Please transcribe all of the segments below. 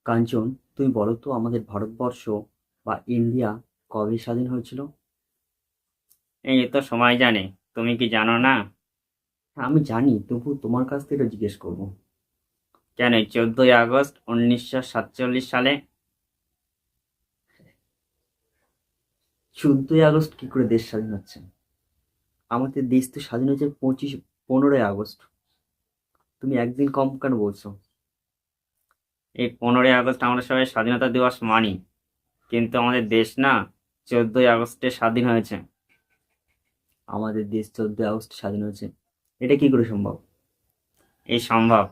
কাঞ্চন, তুমি বলো তো আমাদের ভারতবর্ষ বা ইন্ডিয়া কবে স্বাধীন হয়েছিল? এই তো সবাই জানে। তুমি কি জানো না? হ্যাঁ, আমি জানি, তবু তোমার কাছ থেকে এটা জিজ্ঞেস করবো। কেন 14ই আগস্ট 1947 সালে। 14ই আগস্ট কি করে দেশ স্বাধীন হচ্ছে? আমাদের দেশ তো স্বাধীন হয়েছে 15ই আগস্ট। তুমি একদিন কম কেন বলছো? এই 15ই আগস্ট আমরা সবাই স্বাধীনতা দিবস মানি, কিন্তু আমাদের দেশ না 14ই আগস্টে স্বাধীন হয়েছে। আমাদের দেশ 14ই আগস্ট স্বাধীন হয়েছে, এটা কি করে সম্ভব? এই সম্ভব।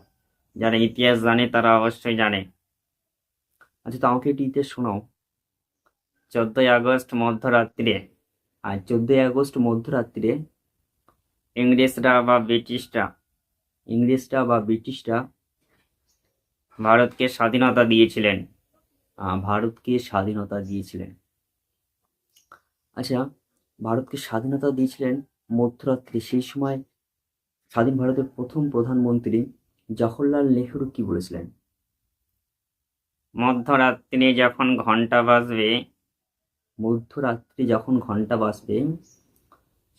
যারা ইতিহাস জানে তারা অবশ্যই জানে। আচ্ছা, তো আমাকে এটি ইতিহাস শোনাও। 14ই আগস্ট মধ্যরাত্রিরে আর 14ই আগস্ট মধ্যরাত্রিরে ইংরেজরা বা ব্রিটিশরা ভারতকে স্বাধীনতা দিয়েছিলেন। ভারতকে স্বাধীনতা দিয়েছিলেন। আচ্ছা, ভারতকে স্বাধীনতা দিয়েছিলেন মধ্যরাত্রে। সেই সময় স্বাধীন ভারতের প্রথম প্রধানমন্ত্রী জওহরলাল নেহরু কি বলেছিলেন? মধ্যরাত্রিরে যখন ঘন্টা বাজবে, মধ্যরাত্রি যখন ঘন্টা বাজবে,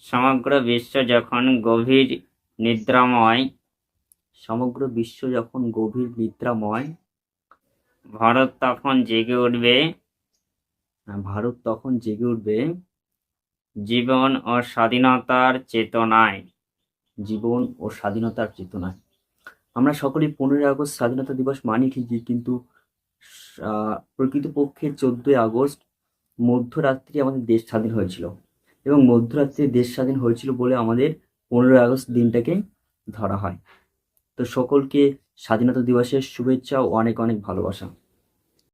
সমগ্র বিশ্ব যখন গভীর নিদ্রাময়, সমগ্র বিশ্ব যখন গভীর নিদ্রাময়, ভারত তখন জেগে উঠবে ভারত তখন জেগে উঠবে জীবন ও স্বাধীনতার চেতনায়। জীবন ও স্বাধীনতার চেতনায়। আমরা সকলেই 15ই আগস্ট স্বাধীনতা দিবস মানি ঠিকই, কিন্তু প্রকৃতপক্ষে 14ই আগস্ট মধ্যরাত্রি আমাদের দেশ স্বাধীন হয়েছিল, এবং মধ্যরাত্রে দেশ স্বাধীন হয়েছিল বলে আমাদের 15ই আগস্ট দিনটাকে ধরা হয়। তো সকলকে স্বাধীনতা দিবসের শুভেচ্ছা ও অনেক অনেক ভালোবাসা।